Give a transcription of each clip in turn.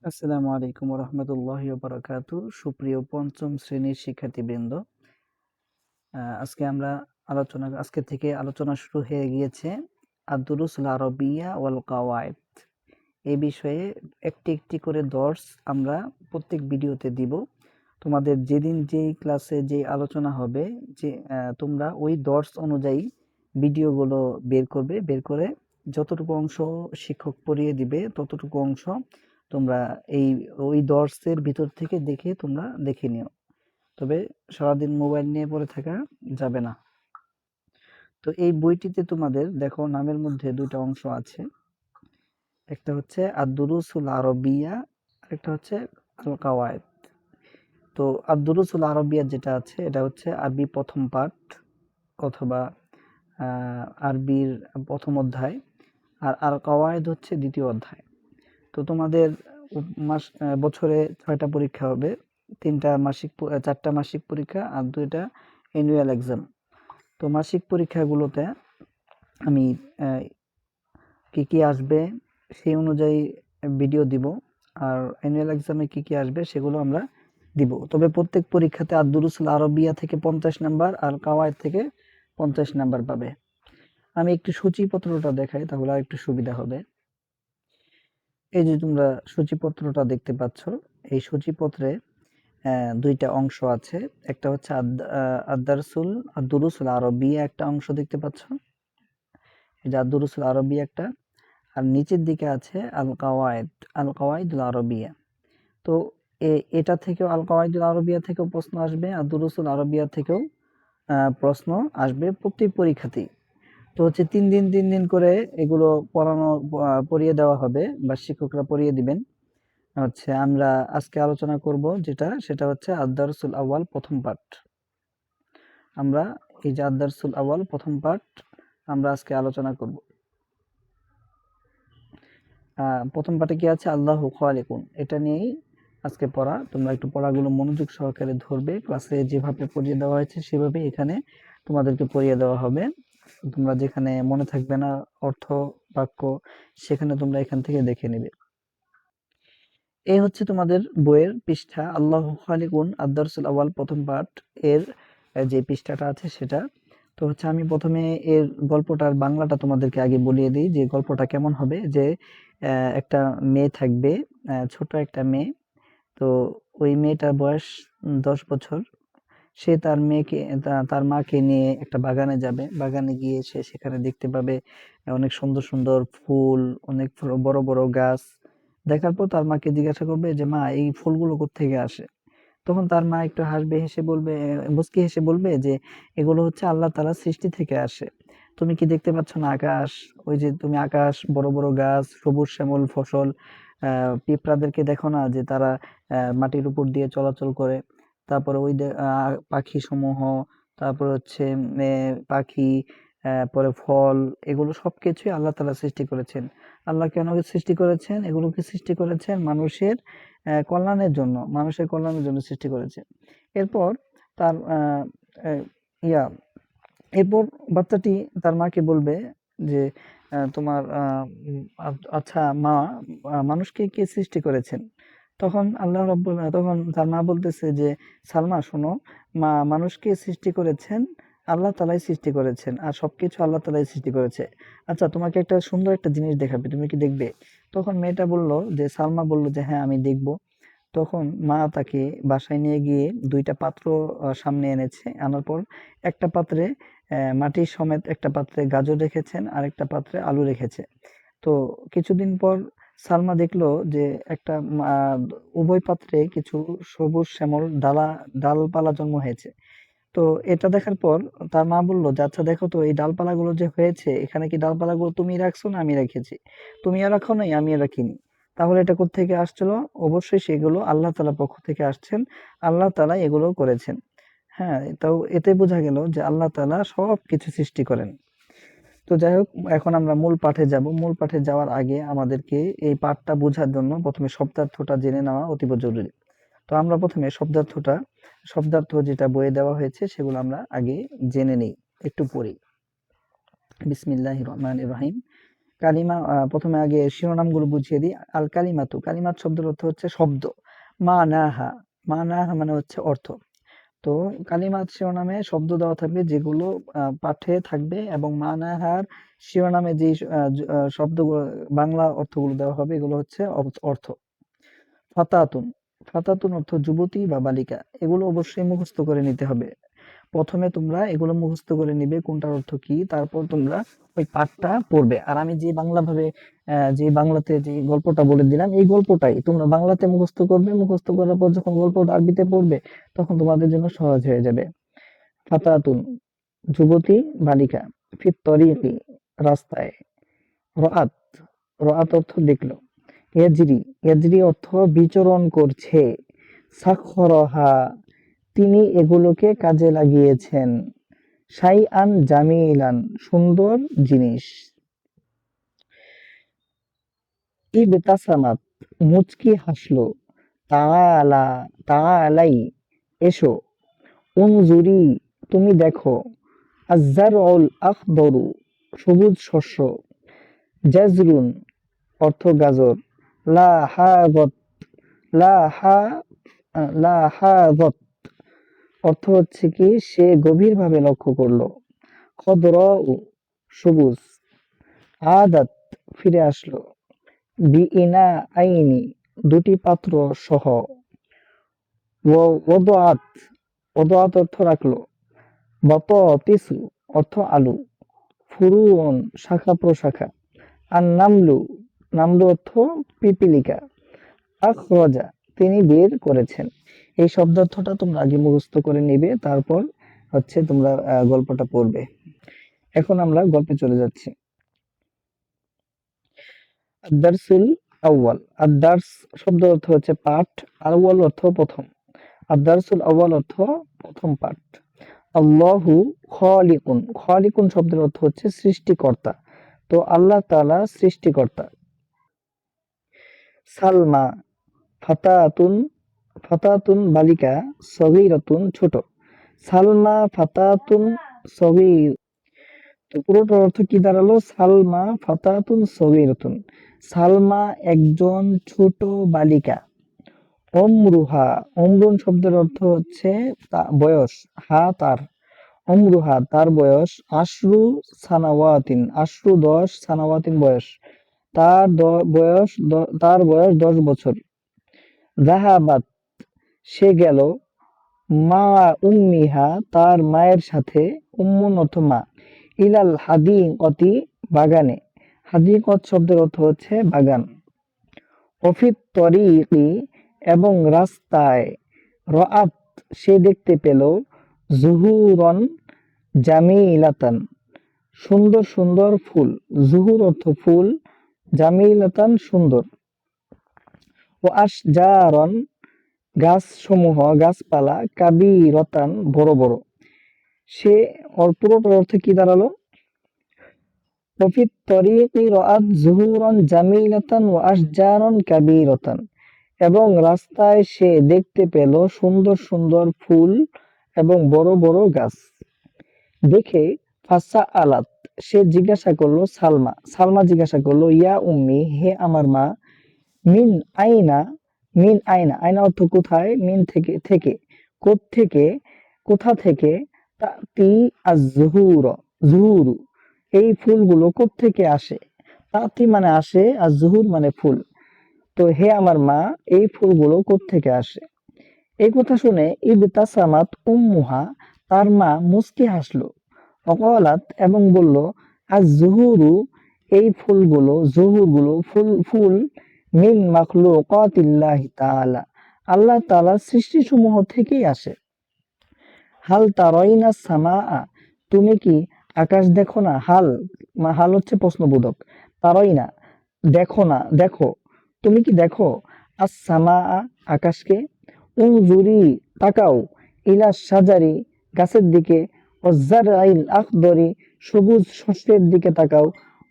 আসসালামু আলাইকুম রহমতুল্লাহি বারাকাতু। সুপ্রিয় পঞ্চম শ্রেণীর শিক্ষার্থীবৃন্দ, আজকে থেকে আলোচনা শুরু হয়ে গিয়েছে আদ-দুরুসুল আরবিয়া ওয়াল কাওয়ায়েদ এই বিষয়ে। একটি একটি করে দর্স আমরা প্রত্যেক ভিডিওতে দিব। তোমাদের যেদিন যেই ক্লাসে যে আলোচনা হবে, যে তোমরা ওই দর্স অনুযায়ী ভিডিওগুলো বের করে যতটুকু অংশ শিক্ষক পড়িয়ে দিবে ততটুকু অংশ তোমরা এই ওই দর্সের ভিতর থেকে তোমরা দেখে নিও। তবে সারাদিন মোবাইল নিয়ে পড়ে থাকা যাবে না। তো এই বইটিতে তোমাদের দেখো, নামের মধ্যে দুইটা অংশ আছে, একটা হচ্ছে আদ-দুরুসুল আরবিয়া, আরেকটা হচ্ছে আল কাওয়ায়েদ। তো আদ-দুরুসুল আরবিয়া যেটা আছে এটা হচ্ছে আরবি প্রথম পাঠ অথবা আরবির প্রথম অধ্যায়, আর আল কাওয়ায়েদ হচ্ছে দ্বিতীয় অধ্যায়। তো তোমাদের বছরে ৬টা পরীক্ষা হবে, ৪টা মাসিক পরীক্ষা আর ২টা অ্যানুয়াল এক্সাম। তো মাসিক পরীক্ষাগুলোতে আমি কি কি আসবে সেই অনুযায়ী ভিডিও দিব, আর অ্যানুয়াল এক্সামে কি কি আসবে সেগুলো আমরা দিব। তবে প্রত্যেক পরীক্ষাতে আদ-দুরুসুল আরবিয়া থেকে 50 নাম্বার আর কাওয়ায়েদ থেকে 50 নাম্বার পাবে। আমি একটু সূচিপত্রটা দেখাই, তাহলে আর একটু সুবিধা হবে। এই যে তোমরা সূচিপত্রটা দেখতে পাচ্ছ, এই সূচিপত্রে দুইটা অংশ আছে। একটা হচ্ছে আদ-দুরুসুল আরবিয়া একটা অংশ দেখতে পাচ্ছ, এই যে আদ-দুরুসুল আরবিয়া একটা, আর নিচের দিকে আছে আল কাওয়াইদুল আরবিয়া। তো এটা থেকেও আল কাওয়াইদুল আরবিয়া থেকেও প্রশ্ন আসবে, আদ-দুরুসুল আরবিয়া থেকেও প্রশ্ন আসবে প্রত্যেক পরীক্ষাতেই। তো হচ্ছে 3 দিন করে এগুলো পড়িয়ে দেওয়া হবে বা শিক্ষকরা পড়িয়ে দিবেন। আমরা আজকে আলোচনা করব সেটা হচ্ছে আদ-দারসুল আউয়াল প্রথম পাঠ। আমরা এই যে আদ-দারসুল আউয়াল প্রথম পাঠ আমরা আজকে আলোচনা করব। প্রথম পাঠে কি আছে? আল্লাহু খালিকুন, এটা নিয়েই আজকে পড়া। তোমরা একটু পড়াগুলো মনোযোগ সহকারে ধরবে। ক্লাসে যেভাবে পড়িয়ে দেওয়া হয়েছে সেভাবে এখানে তোমাদেরকে পড়িয়ে দেওয়া হবে। তোমরা যেখানে মনে থাকবে না অর্থ বাক্য, সেখানে তোমরা এখান থেকে দেখে নেবে। এই হচ্ছে তোমাদের বইয়ের পৃষ্ঠা, আল্লাহু খালিকুন আদ-দারসুল আউয়াল প্রথম পাঠ এর যে পৃষ্ঠাটা আছে সেটা। তো হচ্ছে আমি প্রথমে এর গল্পটার বাংলাটা তোমাদেরকে আগে বলিয়ে দিই, যে গল্পটা কেমন হবে। যে একটা মেয়ে থাকবে, ছোট একটা মেয়ে। তো ওই মেয়েটার বয়স 10 বছর। সে তার মাকে নিয়ে একটা বাগানে যাবে। বাগানে গিয়ে সে সেখানে দেখতে পাবে অনেক সুন্দর সুন্দর ফুল, অনেক বড় বড় গাছ। দেখার পর তার মাকে জিজ্ঞাসা করবে যে, মা, এই ফুলগুলো কোত্থেকে আসে? তখন তার মা একটু মুচকি হেসে বলবে যে, এগুলো হচ্ছে আল্লাহ তাআলার সৃষ্টি থেকে আসে। তুমি কি দেখতে পাচ্ছ না আকাশ? ওই যে তুমি আকাশ, বড় বড় গাছ, সবুজ শ্যামল ফসল, পিঁপড়াদেরকে দেখো না যে তারা মাটির উপর দিয়ে চলাচল করে? তারপরে ওই পাখি সমূহ, তারপর হচ্ছে পাখি, পরে ফল, এগুলো সবকিছুই আল্লাহ তাআলা সৃষ্টি করেছেন। আল্লাহ কেন সৃষ্টি করেছেন? এগুলোকে সৃষ্টি করেছেন মানুষের কল্যাণের জন্য সৃষ্টি করেছে। এরপর তার আহ, আহ, ইয়া এরপর বাচ্চাটি তার মাকে বলবে যে, তোমার আচ্ছা মা, মানুষকে কে সৃষ্টি করেছেন? তখন তার মা বলতেছে যে, সালমা শোনো, মানুষকে সৃষ্টি করেছেন আল্লাহ তাআলাই সৃষ্টি করেছেন, আর সবকিছু আল্লাহ তাআলাই সৃষ্টি করেছে। আচ্ছা, তোমাকে একটা সুন্দর একটা জিনিস দেখাবে, তুমি কি দেখবে? তখন সালমা বলল যে, হ্যাঁ, আমি দেখব। তখন মা তাকে বাসায় নিয়ে গিয়ে ২টা পাত্র সামনে এনেছে। আনার পর একটা পাত্রে মাটি সমেত একটা পাত্রে গাজর রেখেছেন, আরেকটা পাত্রে আলু রেখেছে। তো কিছুদিন পর সালমা দেখলো যে একটা উভয় পাত্রে কিছু সবুজ শ্যামল ডালপালা জন্ম হয়েছে। তো এটা দেখার পর তার মা বলল যে, আচ্ছা দেখো তো, এই ডালপালাগুলো যে হয়েছে, এখানে কি ডালপালাগুলো তুমি রাখছো না আমি রেখেছি? তুমিও রাখো নাই, আমিও রাখিনি। তাহলে এটা কোত্থেকে আসছিল? অবশ্যই সেগুলো আল্লাহ তাআলার পক্ষ থেকে আসছেন। আল্লাহ তাআলা এগুলো করেছেন। হ্যাঁ, তাও এতে বোঝা গেল যে আল্লাহ তাআলা সবকিছু সৃষ্টি করেন। তো যাই হোক, এখন আমরা মূল পাঠে যাব। মূল পাঠে যাওয়ার আগে আমাদেরকে এই পাঠটা বোঝার জন্য প্রথমে শব্দার্থটা জেনে নেওয়া অতীব জরুরি। তো আমরা প্রথমে শব্দার্থ যেটা বইয়ে দেওয়া হয়েছে সেগুলো আমরা আগে জেনে নেই, একটু পড়ি। বিসমিল্লাহির রহমানির রহিম। কালিমা প্রথমে আগে শিরোনামগুলো বুঝিয়ে দিই। আল কালিমাতু, কালিমাত শব্দের অর্থ হচ্ছে শব্দ। মানাহা, মানাহা মানে হচ্ছে অর্থ। তো কালিমাত শিরোনামে শব্দ দেওয়া থাকবে যেগুলো পাঠে থাকবে, এবং মানাহার শিরোনামে যে শব্দগুলো বাংলা অর্থগুলো দেওয়া হবে এগুলো হচ্ছে অর্থ। ফাতাতুন, ফাতাতুন অর্থ যুবতী বা বালিকা। এগুলো অবশ্যই মুখস্থ করে নিতে হবে। প্রথমে তোমরা এগুলো মুখস্থ করে নিবে কোনটার অর্থ কি, তারপর তোমরা ওই পাঠটা পড়বে। আর আমি যে বাংলা ভাবে যে বাংলাতে যে গল্পটা বলে দিলাম এই গল্পটাই তোমরা বাংলাতে মুখস্থ করবে। মুখস্থ করার পর যখন গল্পটা আরবিতে পড়বে তখন তোমাদের জন্য সহজ হয়ে যাবে। ফাতাতুন যুবতী বালিকা, ফিত তরিকি রাস্তায়, রাআত, রাআত অর্থ দেখলো, ইয়াজরি, ইয়াজরি অর্থ বিচরণ করছে, সাখরাহা তিনি এগুলোকে কাজে লাগিয়েছেন, শাইআন জামিলান সুন্দর জিনিস, ইবতাসামাত মুচকি হাসলো, তাআলা তাআলাই এসো, উনজুরি তুমি দেখো, আয-যারউল আখদরু সবুজ শস্য, জাজরুন অর্থ গাজর, লাহাযত লাহা লাহাযত অর্থ হচ্ছে কি সে গভীরভাবে লক্ষ্য করলো, খদরাউ সবুজ, আদাত ফিরে আসলো, বিইনা আইনি দুটি পাত্র সহ, ওয়াদআত ওয়াদআত অর্থ রাখলো, বাতাতিসু অর্থ আলু, ফুরুউন শাখা প্রশাখা, আর নামলু নামলু অর্থ পিপীলিকা, আখরাজা তিনি বের করেছেন। এই শব্দার্থটা তোমরা আগে মুখস্থ করে নিবে, তারপর হচ্ছে তোমরা গল্পটা পড়বে। এখন আমরা গল্পে চলে যাচ্ছি। আদ-দারসুল আউয়াল, আদ-দারস শব্দ অর্থ হচ্ছে পাঠ, আউয়াল অর্থ প্রথম। আদ-দারসুল আউয়াল অর্থ প্রথম পাঠ। আল্লাহু খালিকুন, খালিকুন শব্দের অর্থ হচ্ছে সৃষ্টিকর্তা। তো আল্লাহ তাআলা সৃষ্টিকর্তা। সালমা ফাতাতুন, ফাতাতুন বালিকা, সগীরাতুন ছোট। সালমা ফাতাতুন সগীর, তো পুরোটার অর্থ কি দাঁড়ালো? সালমা ফাতাতুন সগীরাতুন, সালমা একজন ছোট বালিকা। অমরুহা, অমরুন শব্দের অর্থ হচ্ছে বয়স, হা তার, অমরুহা তার বয়স, আশরু সানাওয়াতিন, আশরু 10, সানাওয়াতিন বয়স, তার বয়স তার বয়স 10 বছর। যাহাবাত সে গেল, মা উম্মিহা তার মায়ের সাথে, উম্মুন অর্থ মা, ইলাল হাদিকতি বাগানে, হাদিকত শব্দের অর্থ হচ্ছে বাগান। অফিত তরিকি এবং রাস্তায়, রাআত সে দেখতে পেল, জুহুরন জামিলাতান সুন্দর সুন্দর ফুল, জুহুর অর্থ ফুল, জামিলাতান সুন্দর। ও আশজারন গাছসমূহ গাছপালা, কাবীরাতান বড় বড়। সে পুরোটার অর্থ কি দাঁড়ালো? ওফিত তরিকি রাআত জুহুরান জামিলাতান ওয়া আশজারান কাবীরাতান, এবং রাস্তায় সে দেখতে পেল সুন্দর সুন্দর ফুল এবং বড় বড় গাছ। দেখে ফাসা আলাত সে জিজ্ঞাসা করলো, সালমা সালমা জিজ্ঞাসা করলো, ইয়া উম্মি হে আমার মা, মিন আইনা, মিন আইনা, আইনা অর্থ কোথায়, মিন থেকে থেকে, কোত্থেকে কোথা থেকে, তাতি আজ-জুহুর জুহুরু এই ফুলগুলো কোত্থেকে আসে, তাতি মানে আসে, আর জুহুর মানে ফুল। তো হে আমার মা এই ফুলগুলো কোত্থেকে আসে? এই কথা শুনে ইবতাসামাত উম্মুহা তার মা মুচকি হাসলো, অকালাত এবং বলল, আজ-জুহুরু এই ফুলগুলো, জুহুরগুলো ফুল ফুল, মিন মাখলুকাতিল্লাহি তাআলা আল্লাহ তাআলার সৃষ্টিসমূহ থেকেই আসে। হাল তারাইনা সামাআ তুমি কি আকাশ দেখো না? হাল হাল হচ্ছে প্রশ্নবোধক, তারাইনা দেখো না, দেখো, তুমি কি দেখো? আস সামাআ আকাশকে, উনজুরি তাকাও, ইলা শাজারি গাছের দিকে, ওয়াজ-জারইল আখদরি সবুজ শস্যের দিকে তাকাও,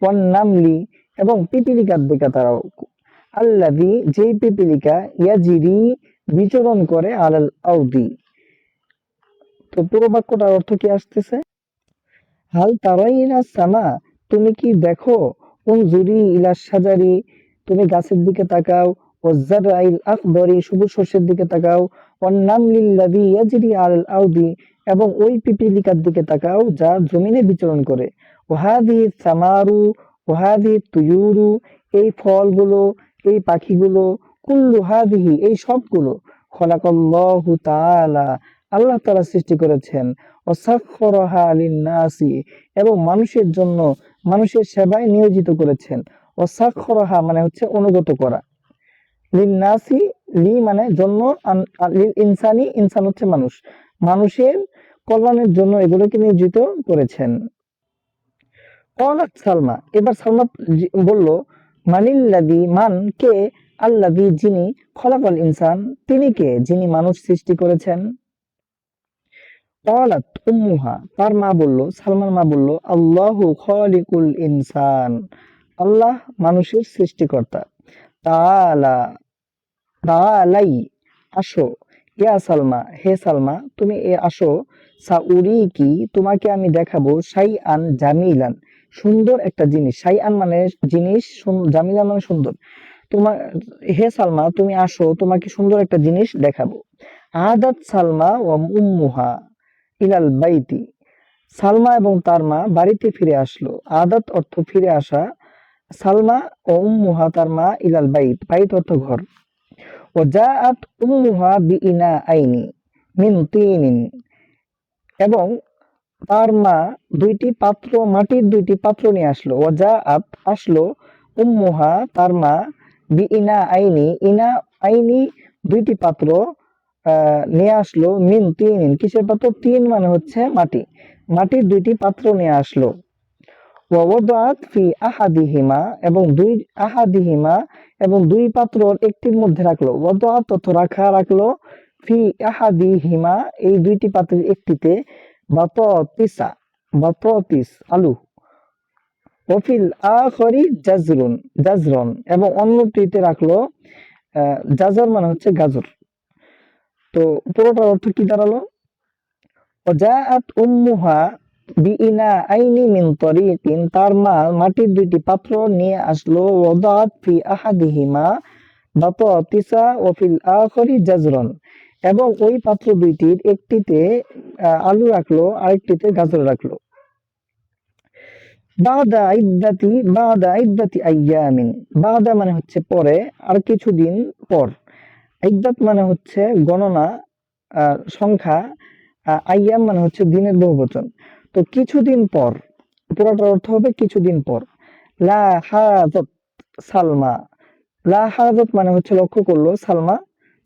ওয়ান নামলি এবং পিপীলিকার দিকে তাকাও, আল্লাযী যেই পিপীলিকা, ইয়াজরি বিচরণ করে, আলাল আরদি। তো পুরো বাক্যটার অর্থ কি আসতেছে? হাল তারাইনা সামা তুমি কি দেখো, উনজুরি ইলা শাজারি, তুমি গাছের দিকে তাকাও, ওয়াজ্জারআইল আখদরি, সবুজ শস্যের দিকে তাকাও, ওয়ান্নামলিল্লাযী ইয়াজরি আলাল আরদি, এবং ওই পিপীলিকার দিকে তাকাও যা জমিনে বিচরণ করে, ওয়াহাদিহি সামারু ওয়াহাদিহি তুয়ুরু, এই ফলগুলো, এই পাখিগুলো, কুল্লু হাদিহি, এই সবগুলো, খলাকাল্লাহু তাআলা, আল্লাহ তাআলা সৃষ্টি করেছেন, ওয়াসাখখারাহা লিন-নাসি, এবং মানুষের জন্য, মানুষের সেবায় নিয়োজিত করেছেন। ওয়াসাখখারাহা মানে হচ্ছে অনুগত করা, লিন-নাসি, লি মানে জন্য, লিল ইনসানি, ইনসান হচ্ছে মানুষ, মানুষের কল্যাণের জন্য এগুলোকে নিয়োজিত করেছেন। ক্বালাত সালমা, এবার সালমা বলল, মানিল্লাযী, মান কে, আল্লাযী যিনি, খলাকাল ইনসান তিনি কে, যিনি মানুষ সৃষ্টি করেছেন। ক্বালাত উম্মুহা, তার মা বলল, সালমার মা বলল, আল্লাহু খালিকুল ইনসান, আল্লাহ মানুষের সৃষ্টিকর্তা। তাআলা, তাআলাই, আসো, ইয়া সালমা, হে সালমা তুমি আসো, সাউরিকি, তোমাকে আমি দেখাবো, শাইআন জামিলান, সুন্দর একটা জিনিস, শাইআন মানে জিনিস, জামিলান মানে সুন্দর, তোমার, হে সালমা তুমি আসো, তোমাকে সুন্দর একটা জিনিস দেখাবো। আদাত সালমা ওয়া উম্মুহা ইলাল বাইতি, সালমা এবং তার মা বাড়িতে ফিরে আসলো। আদাত অর্থ ফিরে আসা, সালমা ও উম্মুহা তার মা, ইলাল বাইত, বাইত অর্থ ঘর। ওয়াজাআত উম্মুহা বিইনাআইনি মিন তিনিন, এবং তার মা দুইটি পাত্র, মাটির দুইটি পাত্র নিয়ে আসলো। ওয়াজাআত আসলো, উম্মুহা তার মা, বিইনাআইনি, ইনা আইনি দুইটি পাত্র নিয়ে আসলো, মিন তিনিন কিসের পাত্র, তিন মানে হচ্ছে মাটি, মাটির দুইটি পাত্র নিয়ে আসলো। ওয়াওয়াদাত ফি আহাদিহিমা, এবং আহাদিহিমা, এবং দুই পাত্রর একটির মধ্যে রাখলো। ওয়াদাত অর্থ রাখা, রাখলো, ফি আহাদিহিমা এই দুইটি পাত্রের একটিতে, বাতাতিসা, বাতাতিস আলু, ওয়াফিল আখরি জাজরুন, জাজরন, এবং অন্যটিতে রাখলো জাজর মানে হচ্ছে গাজর। তো পুরোটার অর্থ কি দাঁড়ালো, ওয়াজাআত উম্মুহা বিইনাআইনি মিন তরিকিন, তার মা মাটির দুইটি পাত্র নিয়ে আসলো। ওয়াদাআত ফি আহাদিহিমা বাতাতিসা ওয়া ফিল আখরি জাজরান, এবং ওই পাত্র দুইটির একটিতে আলু রাখলো, আরেকটিতে গাজর রাখলো। বাদা ইদ্দাতি আইয়ামিন, বাদা মানে হচ্ছে পরে, আর কিছুদিন পর, ইদ্দাত মানে হচ্ছে গণনা, সংখ্যা, আইয়াম মানে হচ্ছে দিনের বহুবচন। তো কিছুদিন পর, পুরোটার অর্থ হবে কিছুদিন পর। লাহাজাত সালমা, লাহাজাত মানে হচ্ছে লক্ষ্য করলো, সালমা,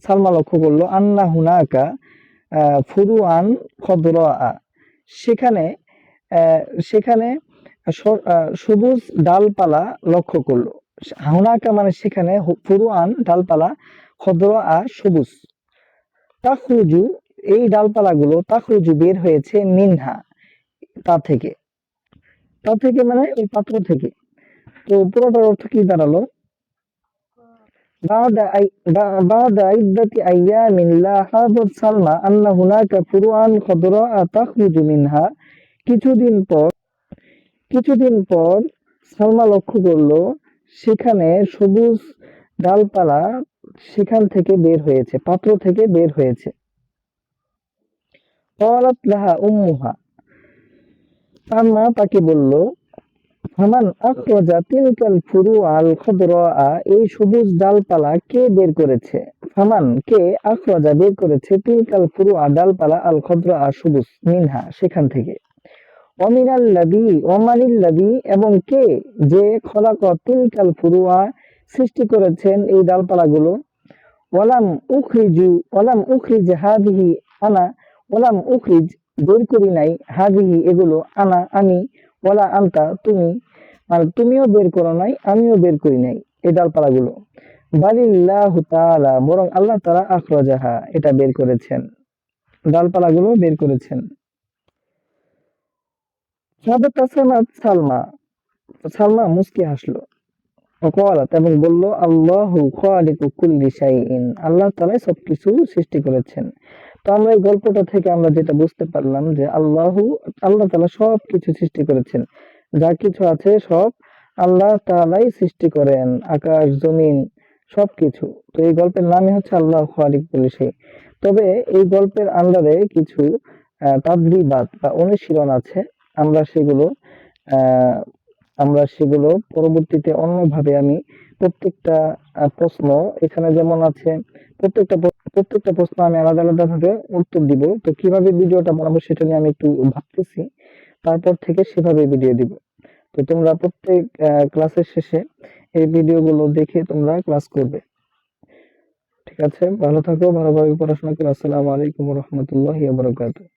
সালমা লক্ষ্য করলো, আন্না হুনাকা ফুরুআন খদরা, সেখানে সেখানে সবুজ ডালপালা লক্ষ্য করলো। হুনাকা মানে সেখানে, ফুরুআন ডালপালা, খদরা সবুজ, তাখরুজু এই ডালপালাগুলো, তাখরুজু বের হয়েছে, মিনহা তা থেকে, তা থেকে মানে ওই পাত্র থেকে। তো পুরোটার অর্থ কি দাঁড়ালো, বাদা ইদ্দাতি আইয়ামিন লাহাযাত সালমা আন্না হুনাকা ফুরুআন খদরা তাখরুজু মিনহা, কিছুদিন পর সালমা লক্ষ্য করলো সেখানে সবুজ ডালপালা সেখান থেকে বের হয়েছে, পাত্র থেকে বের হয়েছে। ক্বালাত লাহা উম্মুহা, তার মা তাকে বলল, ফামান আখরাজা তিলকাল ফুরুআল খদরা, এই সবুজ ডালপালা কে বের করেছে, ফামান কে, আখরাজা বের করেছে, তিলকাল ফুরুআ ডালপালা, আল খদরা সবুজ, মিনহা সেখান থেকে। অমিনাল্লাযী, ওমানিল্লাযী এবং কে, যে, খলাকা তিলকাল ফুরুআ সৃষ্টি করেছেন এই ডালপালাগুলো, ওয়ালাম উখরিজ হাযিহি আনা, ওয়ালাম উখরিজ বের করি নাই, হাযিহি এগুলো, আনা আমি, ওয়ালা আনতা তুমি, মানে তুমিও বের করো নাই, আমিও বের করি নাই এই ডালপালাগুলো, বালিল্লাহু তাআলা, বরং আল্লাহ তাআলা, আখরাজাহা এটা বের করেছেন, ডালপালাগুলো বের করেছেন। সালমা, সালমা মুস্কি হাসলো, ওয়াকালাত এবং বলল, আল্লাহু খালিকু কুল্লি শাইইন, আল্লাহ তাআলা সবকিছু সৃষ্টি করেছেন। তো আমরা এই গল্পটা থেকে আমরা যেটা বুঝতে পারলাম যে আল্লাহ তাআলা সবকিছু সৃষ্টি করেছেন, যা কিছু আছে সব আল্লাহ তাআলাই সৃষ্টি করেন আকাশ জমিন সবকিছু। তো এই গল্পের নামই হচ্ছে আল্লাহ খালিক কুল্লি শাই। তবে এই গল্পের আন্ডারে কিছু তাদরিবাত বা অনুশীলন আছে। আমরা সেগুলো আহ, আমরা সেগুলো পরবর্তীতে অন্যভাবে আমি প্রত্যেকটা প্রশ্ন এখানে যেমন আছে, প্রত্যেকটা প্রশ্ন আমি আলাদা আলাদা ভাবে উত্তর দিব। তো কিভাবে ভিডিওটা বানাবো সেটা নিয়ে আমি একটু ভাবতেছি, তারপর থেকে সেভাবে ভিডিও দিব। তো তোমরা প্রত্যেক ক্লাসের শেষে এই ভিডিওগুলো দেখে তোমরা ক্লাস করবে। ঠিক আছে, ভালো থাকো, ভালোভাবে পড়াশোনা করো। আসসালামু আলাইকুম ওয়া রাহমাতুল্লাহি ওয়া বারাকাতুহু।